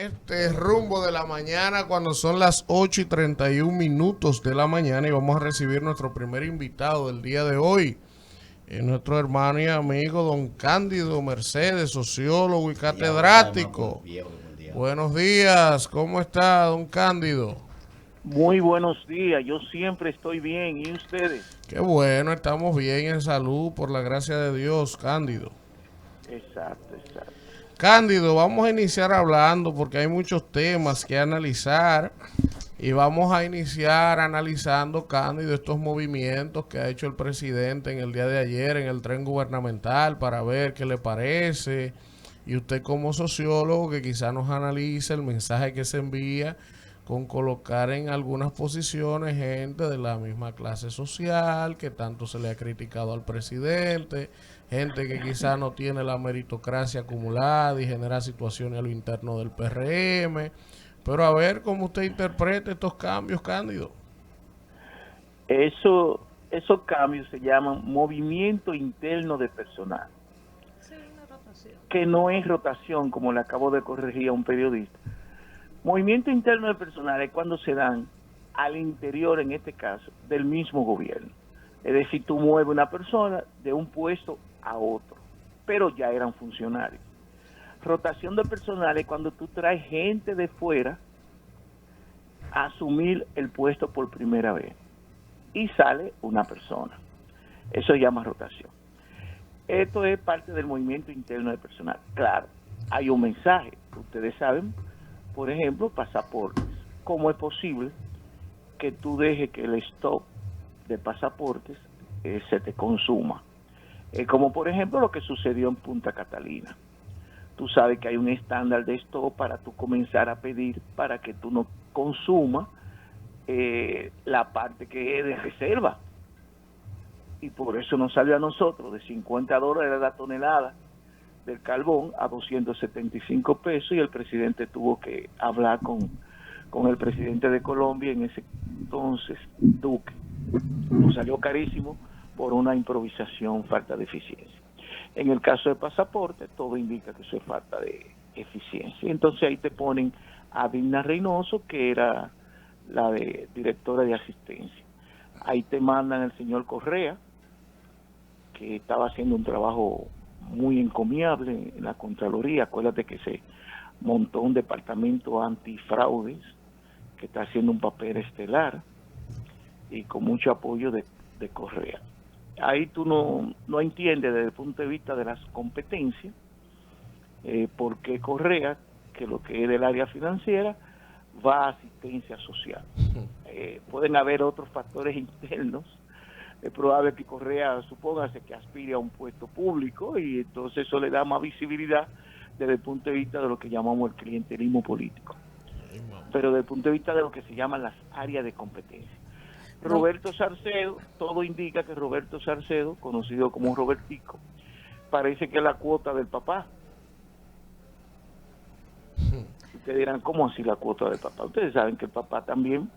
este rumbo de la mañana cuando son las 8:31 de la mañana y vamos a recibir nuestro primer invitado del día de hoy. Nuestro hermano y amigo don Cándido Mercedes, sociólogo y catedrático. Buenos días, ¿cómo está don Cándido? Muy buenos días, yo siempre estoy bien, ¿y ustedes? Qué bueno, estamos bien en salud, por la gracia de Dios, Cándido. Exacto, exacto. Cándido, vamos a iniciar hablando porque hay muchos temas que analizar y vamos a iniciar analizando, Cándido, estos movimientos que ha hecho el presidente en el día de ayer en el tren gubernamental para ver qué le parece. Y usted como sociólogo que quizá nos analice el mensaje que se envía con colocar en algunas posiciones gente de la misma clase social que tanto se le ha criticado al presidente, gente que quizá no tiene la meritocracia acumulada y genera situaciones a lo interno del PRM. Pero a ver cómo usted interpreta estos cambios, Cándido. Esos cambios se llaman movimiento interno de personal, que no es rotación, como le acabo de corregir a un periodista. Movimiento interno de personal es cuando se dan al interior, en este caso, del mismo gobierno. Es decir, tú mueves una persona de un puesto a otro, pero ya eran funcionarios. Rotación de personal es cuando tú traes gente de fuera a asumir el puesto por primera vez y sale una persona. Eso se llama rotación. Esto es parte del movimiento interno de personal. Claro, hay un mensaje, ustedes saben, por ejemplo, pasaportes. ¿Cómo es posible que tú dejes que el stock de pasaportes se te consuma? Como por ejemplo lo que sucedió en Punta Catalina. Tú sabes que hay un estándar de stock para tú comenzar a pedir para que tú no consumas la parte que es de reserva. Y por eso nos salió a nosotros de $50 la tonelada del carbón a 275 pesos y el presidente tuvo que hablar con el presidente de Colombia en ese entonces, Duque. Nos salió carísimo por una improvisación, falta de eficiencia. En el caso de pasaporte, todo indica que eso es falta de eficiencia. Entonces ahí te ponen a Digna Reynoso, que era la directora de asistencia. Ahí te mandan al señor Correa, que estaba haciendo un trabajo muy encomiable en la Contraloría. Acuérdate que se montó un departamento antifraudes que está haciendo un papel estelar y con mucho apoyo de Correa. Ahí tú no entiendes desde el punto de vista de las competencias por qué Correa, que lo que es del área financiera, va a asistencia social. Pueden haber otros factores internos. Es probable que Correa, supóngase que aspire a un puesto público y entonces eso le da más visibilidad desde el punto de vista de lo que llamamos el clientelismo político. Pero desde el punto de vista de lo que se llaman las áreas de competencia. Roberto Sarcedo, todo indica que Roberto Sarcedo, conocido como Robertico, parece que es la cuota del papá. Ustedes dirán, ¿cómo así la cuota del papá? Ustedes saben que el papá también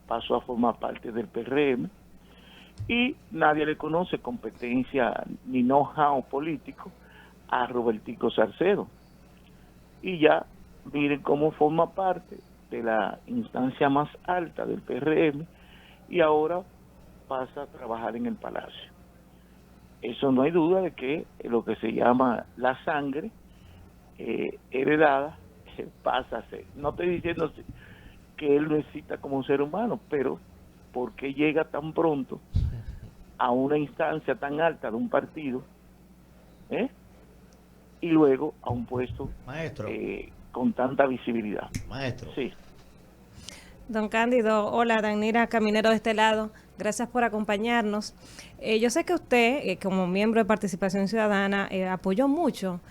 pasó a formar parte del PRM y nadie le conoce competencia ni know-how político a Robertico Sarcedo. Y ya miren cómo forma parte de la instancia más alta del PRM y ahora pasa a trabajar en el Palacio. Eso no hay duda de que lo que se llama la sangre heredada pasa a ser. No estoy diciendo que él lo necesita como un ser humano, pero ¿por qué llega tan pronto a una instancia tan alta de un partido y luego a un puesto con tanta visibilidad? Maestro. Sí. Don Cándido, hola, Danira Caminero de este lado, gracias por acompañarnos. Yo sé que usted, como miembro de Participación Ciudadana, apoyó mucho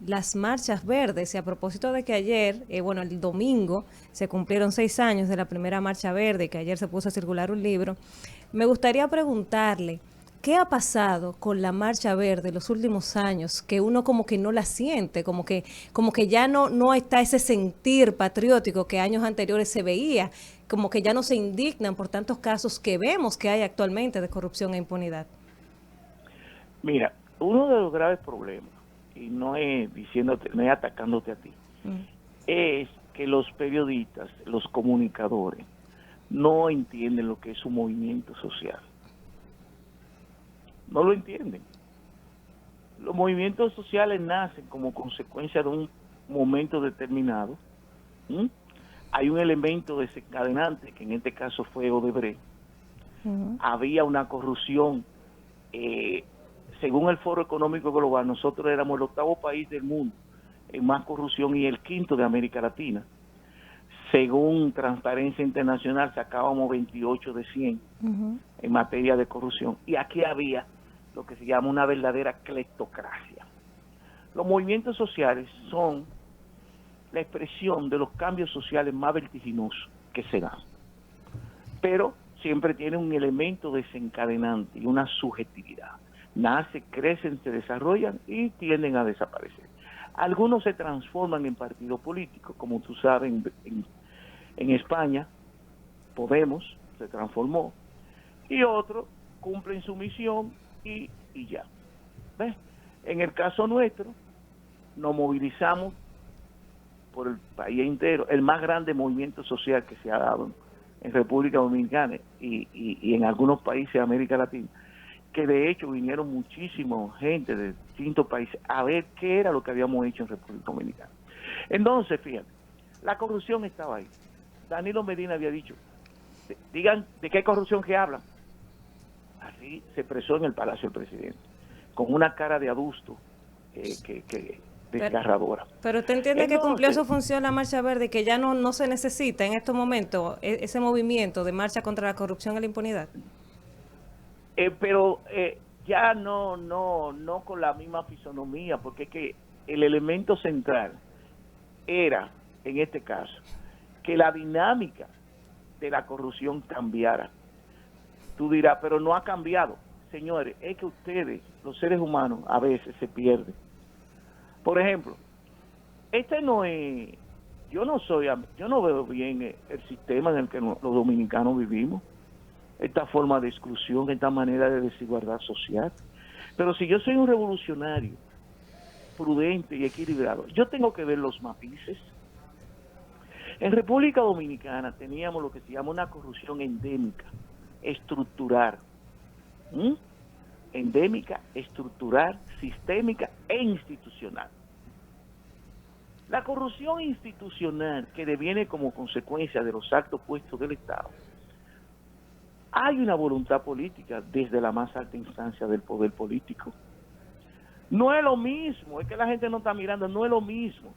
las marchas verdes y a propósito de que ayer, el domingo, se cumplieron 6 años de la primera marcha verde y que ayer se puso a circular un libro, me gustaría preguntarle, ¿qué ha pasado con la Marcha Verde los últimos años? Que uno como que no la siente, como que ya no está ese sentir patriótico que años anteriores se veía, como que ya no se indignan por tantos casos que vemos que hay actualmente de corrupción e impunidad. Mira, uno de los graves problemas, y no es diciéndote, no es atacándote a ti, es que los periodistas, los comunicadores, no entienden lo que es un movimiento social. No lo entienden. Los movimientos sociales nacen como consecuencia de un momento determinado. Hay un elemento desencadenante, que en este caso fue Odebrecht. Había una corrupción. Según el Foro Económico Global, nosotros éramos el 8º país del mundo en más corrupción y el 5º de América Latina. Según Transparencia Internacional, sacábamos 28 de 100 en materia de corrupción. Y aquí había lo que se llama una verdadera cleptocracia. Los movimientos sociales son la expresión de los cambios sociales más vertiginosos que se dan. Pero siempre tiene un elemento desencadenante y una subjetividad. Nacen, crecen, se desarrollan y tienden a desaparecer. Algunos se transforman en partidos políticos, como tú sabes, en España, Podemos se transformó, y otros cumplen su misión y ya. ¿Ves? En el caso nuestro, nos movilizamos por el país entero, el más grande movimiento social que se ha dado en República Dominicana y en algunos países de América Latina, que de hecho vinieron muchísima gente de distintos países a ver qué era lo que habíamos hecho en República Dominicana. Entonces, fíjate, la corrupción estaba ahí. Danilo Medina había dicho, digan de qué corrupción que hablan. Así se expresó en el Palacio del Presidente, con una cara de adusto desgarradora. Pero usted entiende que cumplió su función la Marcha Verde, que ya no se necesita en estos momentos ese movimiento de marcha contra la corrupción y la impunidad. Pero ya no con la misma fisonomía, porque es que el elemento central era, en este caso, que la dinámica de la corrupción cambiara. Tú dirás, pero no ha cambiado. Señores, es que ustedes, los seres humanos, a veces se pierden. Por ejemplo, yo no veo bien el sistema en el que los dominicanos vivimos, esta forma de exclusión, esta manera de desigualdad social. Pero si yo soy un revolucionario, prudente y equilibrado, yo tengo que ver los matices. En República Dominicana teníamos lo que se llama una corrupción endémica, estructural. Endémica, estructural, sistémica e institucional. La corrupción institucional, que deviene como consecuencia de los actos puestos del Estado, hay una voluntad política desde la más alta instancia del poder político. No es lo mismo, es que la gente no está mirando, no es lo mismo.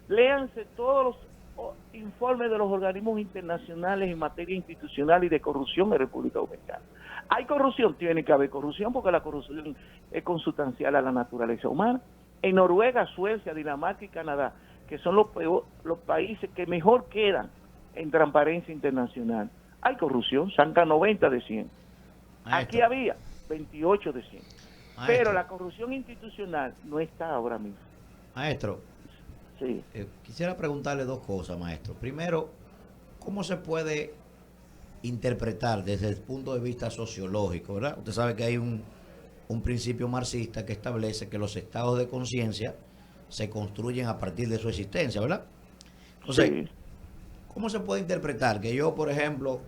Léanse todos los informes de los organismos internacionales en materia institucional y de corrupción en República Dominicana. ¿Hay corrupción? Tiene que haber corrupción, porque la corrupción es consustancial a la naturaleza humana. En Noruega, Suecia, Dinamarca y Canadá, que son los países que mejor quedan en transparencia internacional, hay corrupción, saca 90 de 100. Aquí había 28 de 100. Pero la corrupción institucional no está ahora mismo. Maestro, sí. Quisiera preguntarle dos cosas, maestro. Primero, ¿cómo se puede interpretar desde el punto de vista sociológico, verdad? Usted sabe que hay un principio marxista que establece que los estados de conciencia se construyen a partir de su existencia, ¿verdad? Entonces, sí. ¿Cómo se puede interpretar que yo, por ejemplo,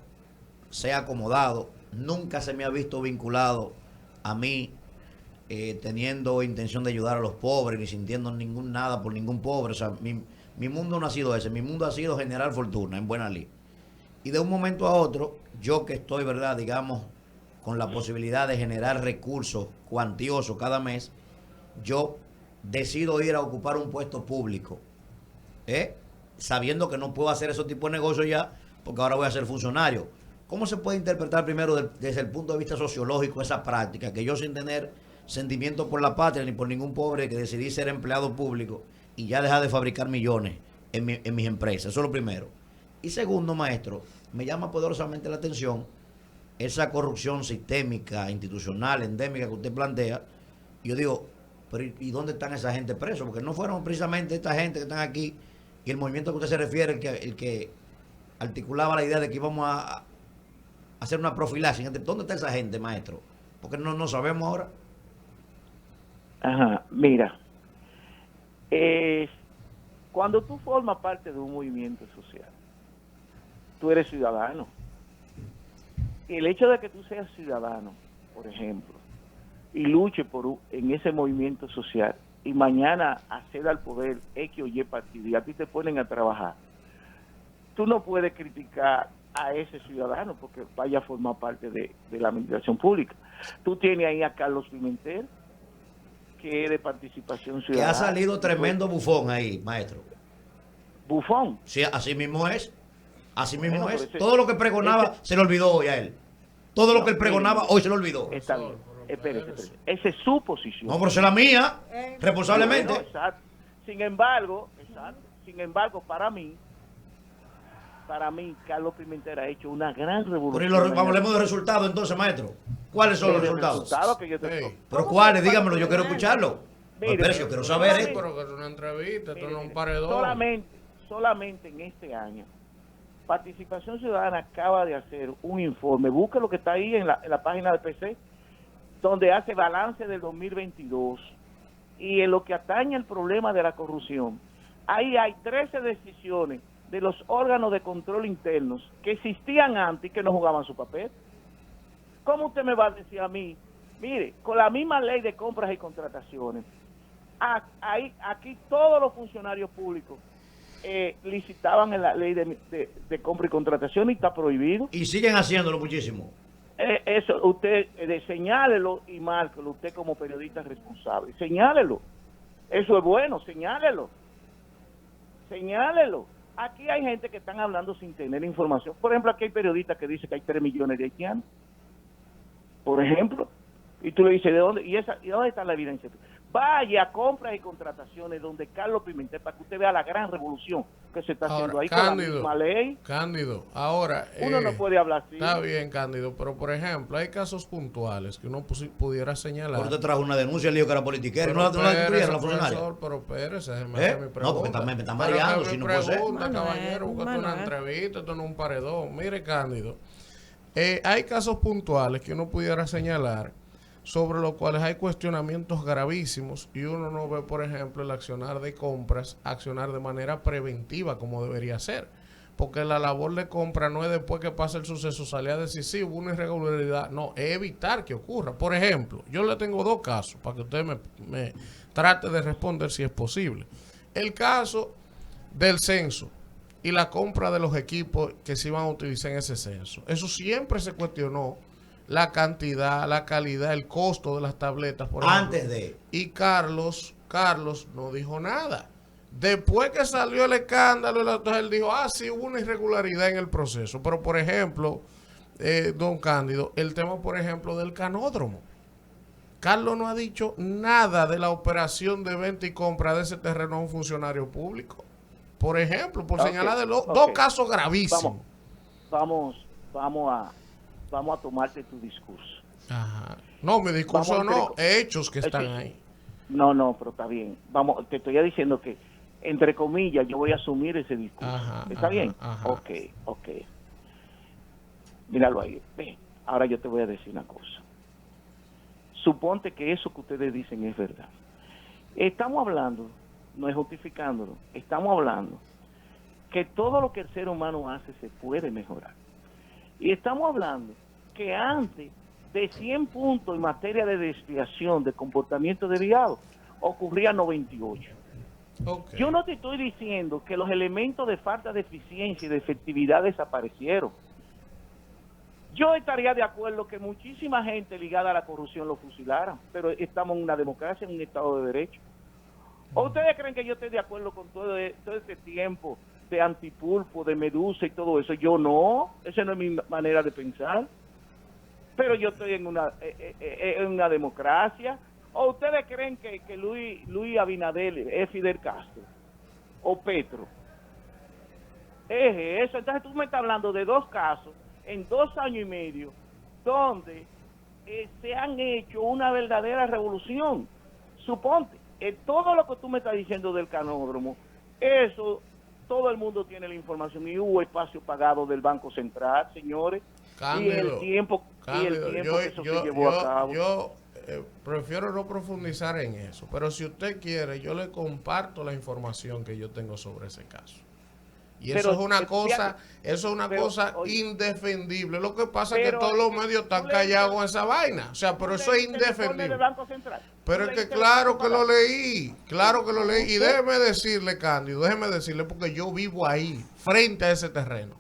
sea acomodado, nunca se me ha visto vinculado a mí teniendo intención de ayudar a los pobres, ni sintiendo nada por ningún pobre? O sea, mi mundo no ha sido ese, mi mundo ha sido generar fortuna en buena lid. Y de un momento a otro, yo que estoy, ¿verdad?, digamos, con la posibilidad de generar recursos cuantiosos cada mes, yo decido ir a ocupar un puesto público, sabiendo que no puedo hacer ese tipo de negocio ya, porque ahora voy a ser funcionario. ¿Cómo se puede interpretar primero desde el punto de vista sociológico esa práctica, que yo, sin tener sentimiento por la patria ni por ningún pobre, que decidí ser empleado público y ya dejar de fabricar millones en mis empresas? Eso es lo primero. Y segundo, maestro, me llama poderosamente la atención esa corrupción sistémica, institucional, endémica que usted plantea. Yo digo, pero ¿y dónde están esa gente presos? Porque no fueron precisamente esta gente que están aquí, y el movimiento que usted se refiere, el que articulaba la idea de que íbamos a hacer una profilaxis. ¿Dónde está esa gente, maestro? Porque no sabemos ahora. Ajá, mira, Cuando tú formas parte de un movimiento social, tú eres ciudadano. Y el hecho de que tú seas ciudadano, por ejemplo, y luche en ese movimiento social, y mañana acceda al poder X o Y partido, y a ti te ponen a trabajar, tú no puedes criticar a ese ciudadano porque vaya a formar parte de la administración pública. Tú tienes ahí a Carlos Pimentel, que es de Participación Que Ciudadana. ha salido tremendo bufón ahí, maestro. Bufón. Sí, así mismo es. Así mismo Bueno, es. pero Todo lo que pregonaba se le olvidó hoy a él. Todo lo que él pregonaba hoy se le olvidó. Está bien. Espérese. Esa es su posición. No, pero esa es la mía, responsablemente. Bueno, exacto. Sin embargo, para mí, Carlos Pimentel ha hecho una gran revolución. Hablemos de resultados entonces, maestro. ¿Cuáles son los resultados? Pero ¿cuáles? Dígamelo, yo quiero escucharlo. Mire, Pero yo quiero saber esto. Pero que es una entrevista, esto no es un paredón. Solamente en este año, Participación Ciudadana acaba de hacer un informe, busca lo que está ahí en la página de PC, donde hace balance del 2022, y en lo que atañe el problema de la corrupción, ahí hay 13 decisiones de los órganos de control internos que existían antes y que no jugaban su papel. ¿Cómo usted me va a decir a mí, mire, con la misma ley de compras y contrataciones, aquí todos los funcionarios públicos licitaban en la ley de compra y contratación y está prohibido? Y siguen haciéndolo muchísimo. Eso, usted señálelo y márquelo, usted como periodista responsable, señálelo. Eso es bueno, señálelo. Aquí hay gente que están hablando sin tener información. Por ejemplo, aquí hay periodistas que dicen que hay 3 millones de haitianos. Por ejemplo. Y tú le dices, ¿de dónde? ¿Y dónde está la evidencia? Vaya a compras y contrataciones donde Carlos Pimentel, para que usted vea la gran revolución que se está haciendo ahí con la misma ley. Cándido, ahora... Uno no puede hablar así. Está bien, Cándido, pero por ejemplo, hay casos puntuales que uno pudiera señalar. Pero usted trajo una denuncia, el lío que era politiquero, no la incluyeron la funcionaria. Pero espérese, déjeme hacer mi pregunta. No, porque me están mareando, si no puede ser. Caballero, búscate una entrevista, esto no es un paredón. Mire, Cándido, hay casos puntuales que uno pudiera señalar sobre los cuales hay cuestionamientos gravísimos y uno no ve, por ejemplo, el accionar de compras, accionar de manera preventiva como debería ser. Porque la labor de compra no es después que pasa el suceso salir a decir sí, hubo una irregularidad. No, es evitar que ocurra. Por ejemplo, yo le tengo 2 casos para que usted me trate de responder si es posible. El caso del censo y la compra de los equipos que se iban a utilizar en ese censo. Eso siempre se cuestionó. La cantidad, la calidad, el costo de las tabletas, por ejemplo. Antes de. Y Carlos no dijo nada. Después que salió el escándalo, entonces él dijo, sí, hubo una irregularidad en el proceso. Pero, por ejemplo, don Cándido, el tema, por ejemplo, del canódromo. Carlos no ha dicho nada de la operación de venta y compra de ese terreno a un funcionario público. Por ejemplo, por señalar de 2 casos gravísimos. Vamos a tomarte tu discurso. Ajá. No, mi discurso no, hechos que están ahí. No, pero está bien. Te estoy diciendo que, entre comillas, yo voy a asumir ese discurso. ¿Está bien? Ajá. Ok. Míralo ahí. Ven, ahora yo te voy a decir una cosa. Suponte que eso que ustedes dicen es verdad. Estamos hablando, no es justificándolo, estamos hablando que todo lo que el ser humano hace se puede mejorar. Y estamos hablando que antes de 100 puntos en materia de desviación de comportamiento desviado, ocurría 98. Okay. Yo no te estoy diciendo que los elementos de falta de eficiencia y de efectividad desaparecieron. Yo estaría de acuerdo que muchísima gente ligada a la corrupción lo fusilaran, pero estamos en una democracia, en un Estado de Derecho. ¿O ustedes creen que yo estoy de acuerdo con todo este tiempo de Antipulpo, de Medusa y todo eso? Yo no, esa no es mi manera de pensar. Pero yo estoy en una democracia. ¿O ustedes creen que Luis Abinader es Fidel Castro? ¿O Petro? Es eso. Entonces tú me estás hablando de 2 casos en 2 años y medio donde se han hecho una verdadera revolución. Suponte, todo lo que tú me estás diciendo del canódromo, eso todo el mundo tiene la información y hubo espacio pagado del Banco Central, señores. Cándido, y el tiempo que eso se llevó a cabo. Yo prefiero no profundizar en eso, pero si usted quiere, yo le comparto la información que yo tengo sobre ese caso. Y eso Pero, es una fíjate, cosa, eso es una pero, cosa oye, indefendible. Lo que pasa es que pero, todos los medios están callados con esa vaina. O sea, pero eso es indefendible. Pero es que claro que lo leí, claro que lo leí. Y déjeme decirle, Cándido, déjeme decirle, porque yo vivo ahí, frente a ese terreno.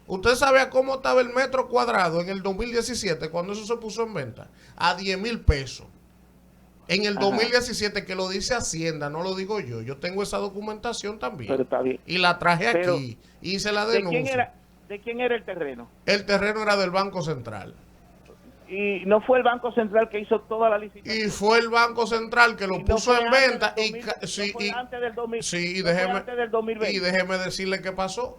¿Usted sabe cómo estaba el metro cuadrado en el 2017, cuando eso se puso en venta? A 10,000 pesos. En el 2017, que lo dice Hacienda, no lo digo yo. Yo tengo esa documentación también. Pero está bien. Y la traje Pero, aquí. Hice la denuncia. ¿De quién era el terreno? El terreno era del Banco Central. Y no fue el Banco Central que hizo toda la licitación. Y fue el Banco Central que lo puso en venta. Antes del 2020. Y déjeme decirle qué pasó.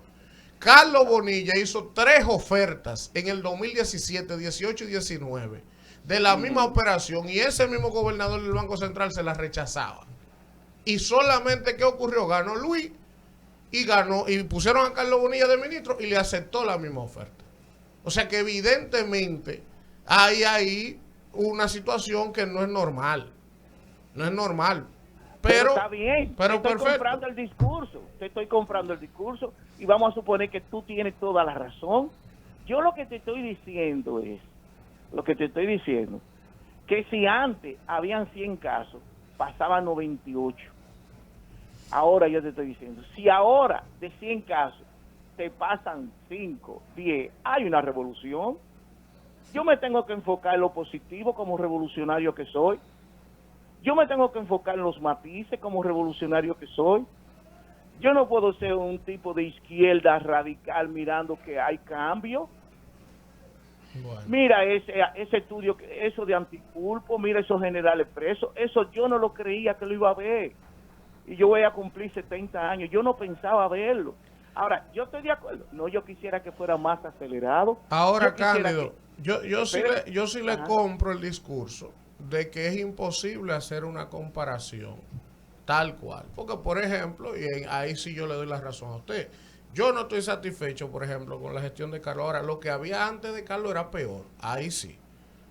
Carlos Bonilla hizo 3 ofertas en el 2017, 18 y 19 de la misma operación, y ese mismo gobernador del Banco Central se la rechazaba. Y solamente, ¿qué ocurrió? Ganó Luis y pusieron a Carlos Bonilla de ministro y le aceptó la misma oferta. O sea que evidentemente hay ahí una situación que no es normal. No es normal. Pero está bien, pero te estoy comprando el discurso y vamos a suponer que tú tienes toda la razón. Yo lo que te estoy diciendo es, que si antes habían 100 casos, pasaban 98. Ahora yo te estoy diciendo, si ahora de 100 casos te pasan 5, 10, hay una revolución. Yo me tengo que enfocar en lo positivo como revolucionario que soy. Yo me tengo que enfocar en los matices como revolucionario que soy. Yo no puedo ser un tipo de izquierda radical mirando que hay cambio. Bueno. Mira ese estudio, eso de Antipulpo, mira esos generales presos, eso yo no lo creía que lo iba a ver. Y yo voy a cumplir 70 años, yo no pensaba verlo. Ahora, yo estoy de acuerdo, no, yo quisiera que fuera más acelerado. Ahora, Cándido, yo sí le compro el discurso de que es imposible hacer una comparación tal cual. Porque, por ejemplo, y ahí sí yo le doy la razón a usted, yo no estoy satisfecho, por ejemplo, con la gestión de Carlos. Ahora, lo que había antes de Carlos era peor. Ahí sí.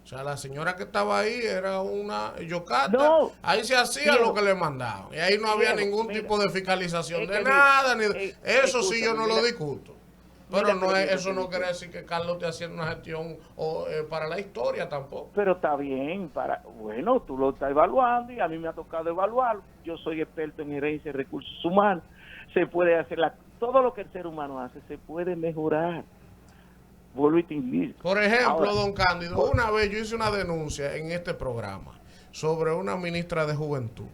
O sea, la señora que estaba ahí era una yocata. No, ahí se hacía lo que le mandaban. Y ahí no había ningún tipo de fiscalización de nada. Eso sí yo no lo discuto. Pero eso no quiere decir que Carlos esté haciendo una gestión para la historia tampoco. Pero está bien, bueno, tú lo estás evaluando y a mí me ha tocado evaluarlo. Yo soy experto en gerencia de recursos humanos. Se puede hacer todo lo que el ser humano hace, se puede mejorar. Vuelvo y te invito. Por ejemplo, don Cándido, una vez yo hice una denuncia en este programa sobre una ministra de Juventud.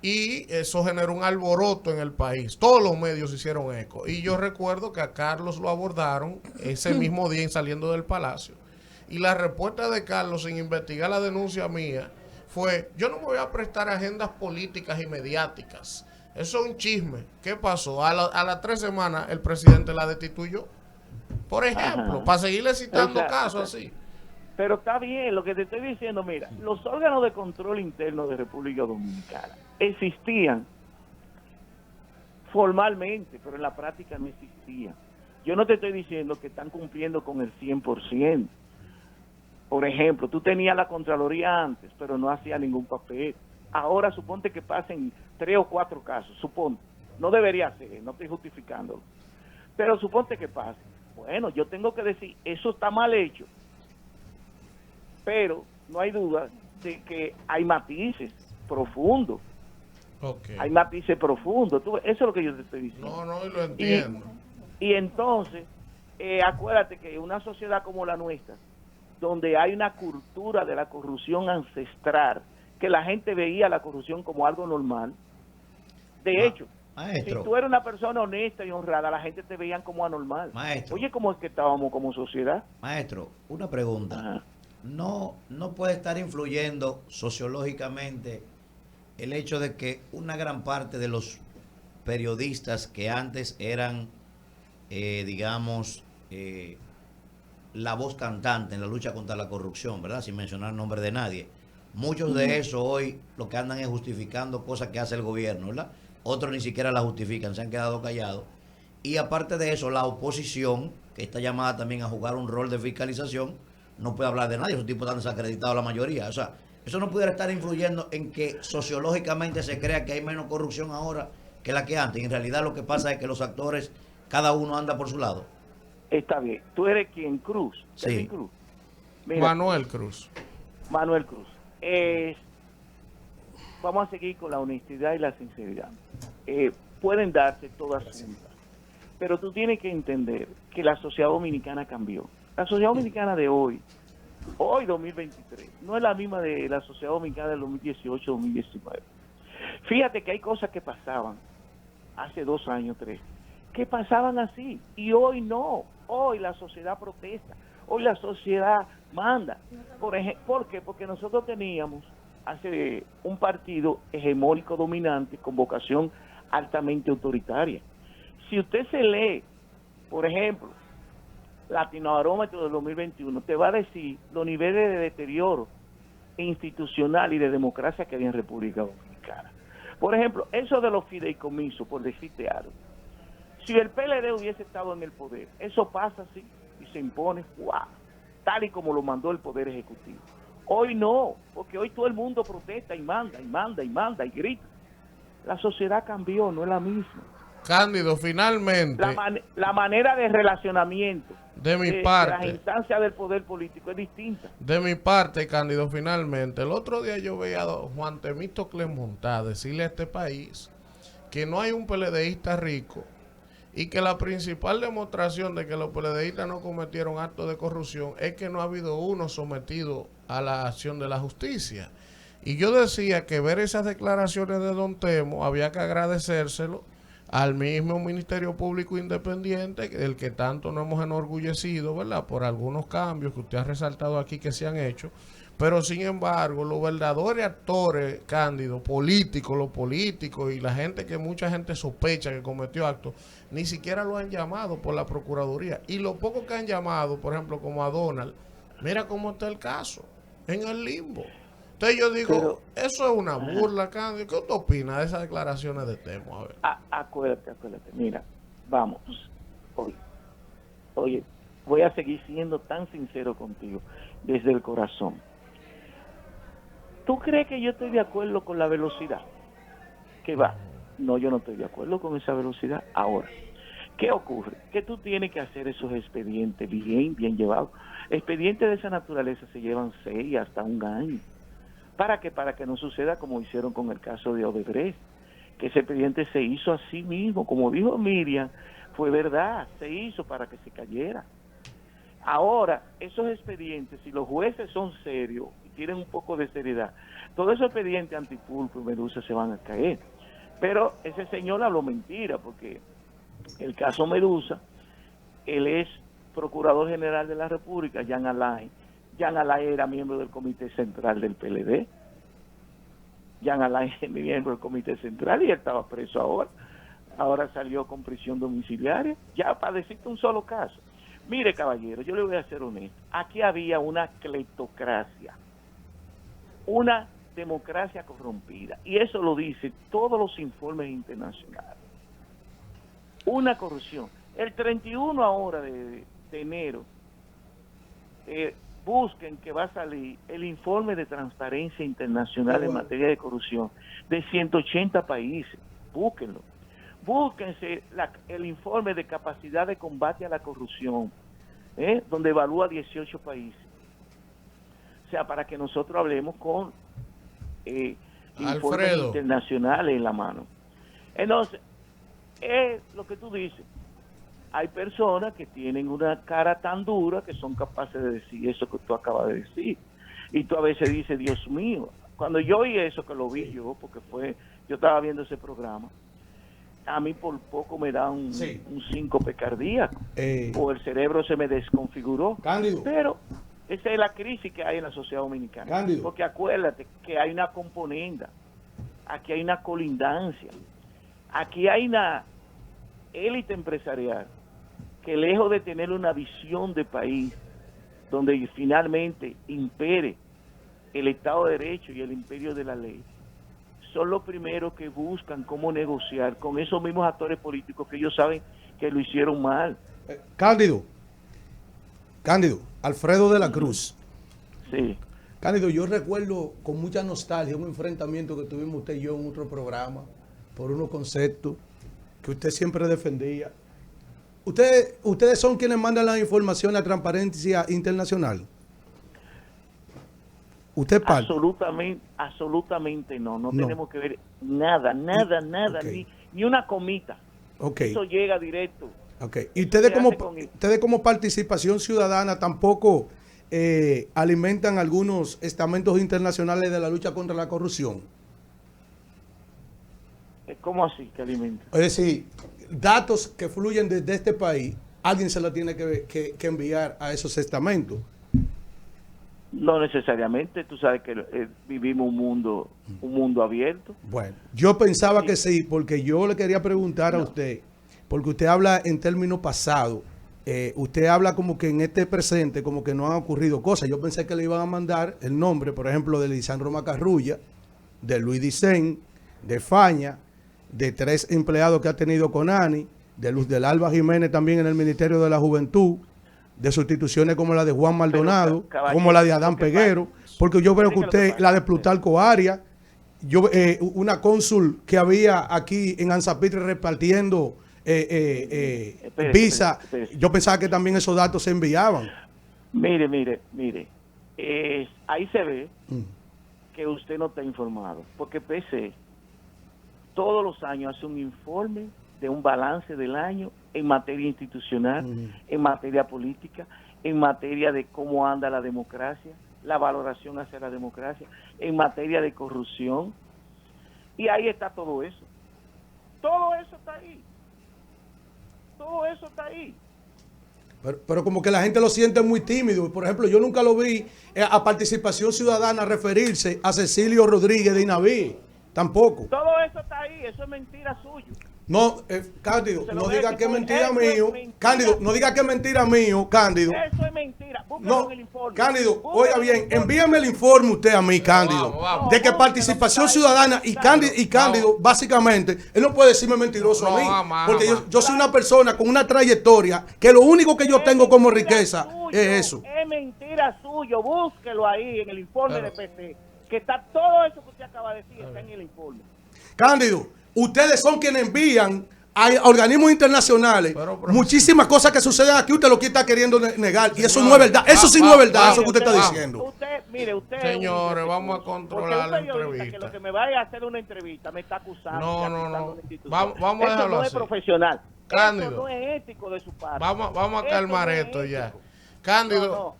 Y eso generó un alboroto en el país. Todos los medios hicieron eco. Y yo recuerdo que a Carlos lo abordaron ese mismo día saliendo del palacio. Y la respuesta de Carlos, sin investigar la denuncia mía, fue: yo no me voy a prestar agendas políticas y mediáticas. Eso es un chisme. ¿Qué pasó? A las 3 semanas el presidente la destituyó. Por ejemplo, para seguirle citando casos así. Pero está bien, lo que te estoy diciendo, mira, los órganos de control interno de República Dominicana existían formalmente, pero en la práctica no existían. Yo no te estoy diciendo que están cumpliendo con el 100%. Por ejemplo, tú tenías la Contraloría antes, pero no hacía ningún papel. Ahora suponte que pasen 3 o 4 casos, suponte. No debería ser, no estoy justificándolo. Pero suponte que pase. Bueno, yo tengo que decir, eso está mal hecho. Pero no hay duda de que hay matices profundos. Okay. Hay matices profundos. Eso es lo que yo te estoy diciendo. No, lo entiendo. Y entonces, acuérdate que una sociedad como la nuestra, donde hay una cultura de la corrupción ancestral, que la gente veía la corrupción como algo normal. De hecho, maestro, si tú eres una persona honesta y honrada, la gente te veía como anormal. Maestro. Oye, ¿cómo es que estábamos como sociedad? Maestro, una pregunta. Ajá. No puede estar influyendo sociológicamente el hecho de que una gran parte de los periodistas que antes eran, la voz cantante en la lucha contra la corrupción, ¿verdad? Sin mencionar el nombre de nadie. Muchos de esos hoy lo que andan es justificando cosas que hace el gobierno, ¿verdad? Otros ni siquiera la justifican, se han quedado callados. Y aparte de eso, la oposición, que está llamada también a jugar un rol de fiscalización, no puede hablar de nadie, esos tipos están desacreditados la mayoría. O sea, Eso no pudiera estar influyendo en que sociológicamente se crea que hay menos corrupción ahora que la que antes. Y en realidad lo que pasa es que los actores, cada uno anda por su lado. Está bien. Tú eres quien, Cruz. Sí. Cruz. Mira, Manuel Cruz. Manuel Cruz. Vamos a seguir con la honestidad y la sinceridad. Pueden darse todas juntas, pero tú tienes que entender que la sociedad dominicana cambió. La sociedad dominicana de hoy 2023, no es la misma de la sociedad dominicana del 2018-2019. Fíjate que hay cosas que pasaban hace 2 años, 3, que pasaban así, y hoy no. Hoy la sociedad protesta, hoy la sociedad manda. ¿Por qué? Porque nosotros teníamos hace un partido hegemónico dominante con vocación altamente autoritaria. Si usted se lee, por ejemplo, Latinobarómetro del 2021, te va a decir los niveles de deterioro institucional y de democracia que hay en República Dominicana. Por ejemplo, eso de los fideicomisos, por decirte algo. Si el PLD hubiese estado en el poder, eso pasa así y se impone, ¡guau!, tal y como lo mandó el Poder Ejecutivo. Hoy no, porque hoy todo el mundo protesta y manda, y manda, y manda, y grita. La sociedad cambió, no es la misma. Cándido, finalmente, La manera de relacionamiento de mi de parte, las instancias del poder político es distinta. de mi parte, Cándido, finalmente, el otro día yo veía a don Juan Temístocles Montá decirle a este país que no hay un PLDista rico y que la principal demostración de que los PLDistas no cometieron actos de corrupción es que no ha habido uno sometido a la acción de la justicia. Y yo decía que ver esas declaraciones de don Temo había que agradecérselo al mismo Ministerio Público Independiente, del que tanto nos hemos enorgullecido, ¿verdad?, por algunos cambios que usted ha resaltado aquí que se han hecho. Pero sin embargo, los verdaderos actores, Cándido, políticos, los políticos y la gente que mucha gente sospecha que cometió actos, ni siquiera lo han llamado por la Procuraduría. Y lo poco que han llamado, por ejemplo, como a Donald, mira cómo está el caso, en el limbo. Entonces yo digo, eso es una burla, Cándido. ¿Qué usted opina de esas declaraciones de Temo? A ver. Acuérdate. Mira, vamos. Oye, voy a seguir siendo tan sincero contigo, desde el corazón. ¿Tú crees que yo estoy de acuerdo con la velocidad que va? No, yo no estoy de acuerdo con esa velocidad. Ahora, ¿qué ocurre? Que tú tienes que hacer esos expedientes bien llevados. Expedientes de esa naturaleza se llevan 6 hasta 1 año. ¿Para qué? Para que no suceda como hicieron con el caso de Odebrecht, que ese expediente se hizo así mismo, como dijo Miriam, fue verdad, se hizo para que se cayera. Ahora, esos expedientes, si los jueces son serios y tienen un poco de seriedad, todos esos expedientes antipulpo y Medusa se van a caer. Pero ese señor habló mentira, porque el caso Medusa, él es Procurador General de la República, Jean Alain. Jean Alain era miembro del Comité Central del PLD. Jean Alain es miembro del Comité Central y él estaba preso ahora. Ahora salió con prisión domiciliaria. Ya para decirte un solo caso. Mire, caballero, yo le voy a ser honesto. Aquí había una cleptocracia, una democracia corrompida. Y eso lo dicen todos los informes internacionales. Una corrupción. El 31 ahora de enero, busquen que va a salir el informe de transparencia internacional en materia de corrupción de 180 países. Búsquenlo. Búsquense el informe de capacidad de combate a la corrupción, donde evalúa 18 países. O sea, para que nosotros hablemos con informes internacionales en la mano. Entonces, es lo que tú dices. Hay personas que tienen una cara tan dura que son capaces de decir eso que tú acabas de decir. Y tú a veces dices, Dios mío. Cuando yo oí eso, que lo vi yo, porque yo estaba viendo ese programa, a mí por poco me da un síncope cardíaco, o el cerebro se me desconfiguró. Cándido. Pero esa es la crisis que hay en la sociedad dominicana. Cándido. Porque acuérdate que hay una componenda, aquí hay una colindancia, aquí hay una élite empresarial que lejos de tener una visión de país donde finalmente impere el Estado de Derecho y el imperio de la ley, son los primeros que buscan cómo negociar con esos mismos actores políticos que ellos saben que lo hicieron mal. Cándido, Alfredo de la Cruz. Sí. Cándido, yo recuerdo con mucha nostalgia un enfrentamiento que tuvimos usted y yo en otro programa por unos conceptos que usted siempre defendía. Ustedes son quienes mandan la información a Transparencia Internacional. ¿Usted parte? Absolutamente no tenemos que ver nada, Okay. ni una comita. Okay. Eso llega directo. Okay. Y ustedes como participación ciudadana tampoco alimentan algunos estamentos internacionales de la lucha contra la corrupción. ¿Cómo así que alimenta? Es decir, datos que fluyen desde este país, alguien se los tiene que enviar a esos estamentos. No necesariamente, tú sabes que vivimos un mundo abierto. Bueno, yo pensaba que sí, porque yo le quería preguntar a usted, porque usted habla en términos pasados, usted habla como que en este presente, como que no han ocurrido cosas. Yo pensé que le iban a mandar el nombre, por ejemplo, de Lisandro Macarrulla, de Luis Dicen, de Faña, de 3 empleados que ha tenido Conani, de Luz del Alba Jiménez también en el Ministerio de la Juventud, de sustituciones como la de Juan Maldonado, como la de Adán Peguero, porque yo veo que usted, la de Plutarco Arias, una cónsul que había aquí en Anzapitre repartiendo visa, yo pensaba que también esos datos se enviaban. Mire, ahí se ve que usted no está informado, porque PC todos los años hace un informe de un balance del año en materia institucional, en materia política, en materia de cómo anda la democracia, la valoración hacia la democracia, en materia de corrupción, y ahí está todo eso. Todo eso está ahí. Todo eso está ahí. Pero como que la gente lo siente muy tímido. Por ejemplo, yo nunca lo vi a Participación Ciudadana referirse a Cecilio Rodríguez de Inaví. Tampoco. Todo eso está ahí, eso es mentira suyo. No, Cándido, no diga que es mentira mío. Cándido, no diga que es mentira mío, Cándido. Eso es mentira. Búscalo en el informe. Cándido, oiga bien, envíame el informe usted a mí, Cándido, de que Participación Ciudadana y Cándido, básicamente, él no puede decirme mentiroso a mí, porque yo soy una persona con una trayectoria que lo único que yo tengo como riqueza es eso. Es mentira suyo, búsquelo ahí en el informe de PT, que está todo eso que usted acaba de decir, está en el informe. Cándido, ustedes son quienes envían a organismos internacionales muchísimas cosas que suceden aquí. Usted lo que está queriendo negar, y eso no es verdad. Eso sí no es verdad, eso que usted está diciendo. Usted, señores, vamos a controlar la entrevista. Que lo que me vaya a hacer una entrevista me está acusando. No. Vamos a dejarlo eso no así. Es profesional. Cándido, eso no es ético de su parte. Vamos a calmar esto ya. Cándido,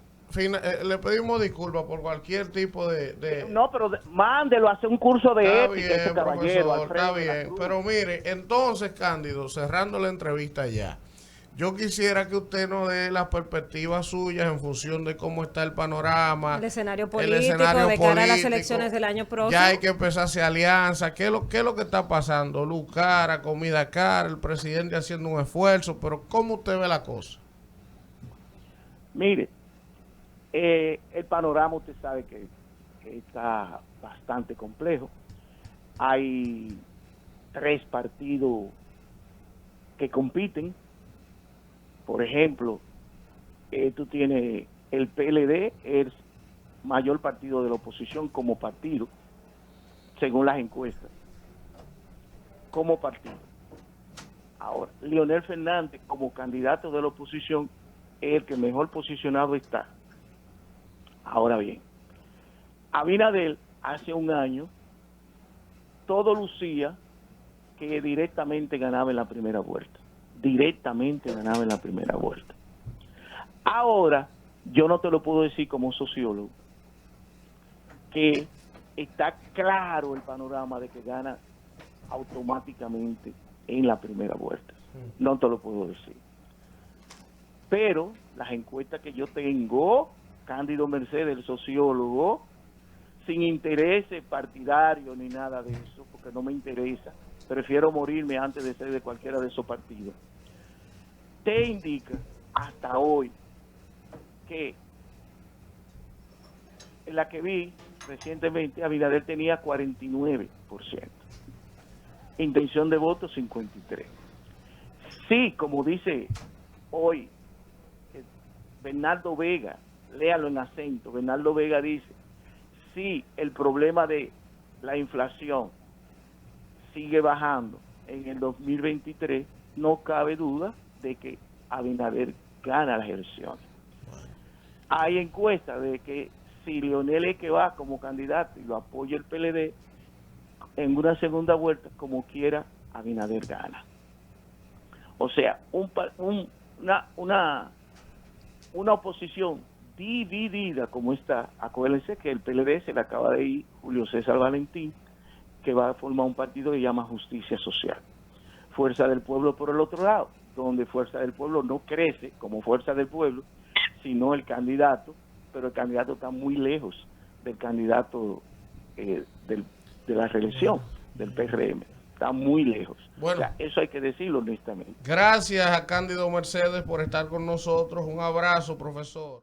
le pedimos disculpas por cualquier tipo de... No, pero mándelo a hacer un curso de está ética, bien, ese caballero. profesor, está bien. Pero mire, entonces, Cándido, cerrando la entrevista ya, yo quisiera que usted nos dé las perspectivas suyas en función de cómo está el panorama. El escenario político de cara a las elecciones del año próximo. Ya hay que empezar a hacer alianzas. ¿Qué es lo que está pasando? Luz cara, comida cara, el presidente haciendo un esfuerzo, pero ¿cómo usted ve la cosa? Mire, el panorama usted sabe que está bastante complejo. Hay 3 partidos que compiten. Por ejemplo, tú tienes el PLD, el mayor partido de la oposición como partido, según las encuestas, como partido. Ahora, Leonel Fernández como candidato de la oposición es el que mejor posicionado está. Ahora bien, Abinader hace un año todo lucía que directamente ganaba en la primera vuelta. Ahora, yo no te lo puedo decir como sociólogo, que está claro el panorama de que gana automáticamente en la primera vuelta. No te lo puedo decir. Pero las encuestas que yo tengo, Cándido Mercedes, el sociólogo, sin intereses partidarios ni nada de eso, porque no me interesa, prefiero morirme antes de ser de cualquiera de esos partidos, te indica hasta hoy que en la que vi recientemente Abinader tenía 49%, intención de voto 53%. Sí, como dice hoy Bernardo Vega, léalo en acento, Bernardo Vega dice si el problema de la inflación sigue bajando en el 2023, no cabe duda de que Abinader gana las elecciones. Hay encuestas de que si Leonel es que va como candidato y lo apoya el PLD, en una segunda vuelta, como quiera, Abinader gana. O sea, una oposición dividida como está. Acuérdense que el PLD se le acaba de ir Julio César Valentín, que va a formar un partido que llama Justicia Social. Fuerza del Pueblo por el otro lado, donde Fuerza del Pueblo no crece como Fuerza del Pueblo, sino el candidato, pero el candidato está muy lejos del candidato de la reelección del PRM. Está muy lejos. Bueno, o sea, eso hay que decirlo honestamente. Gracias a Cándido Mercedes por estar con nosotros. Un abrazo, profesor.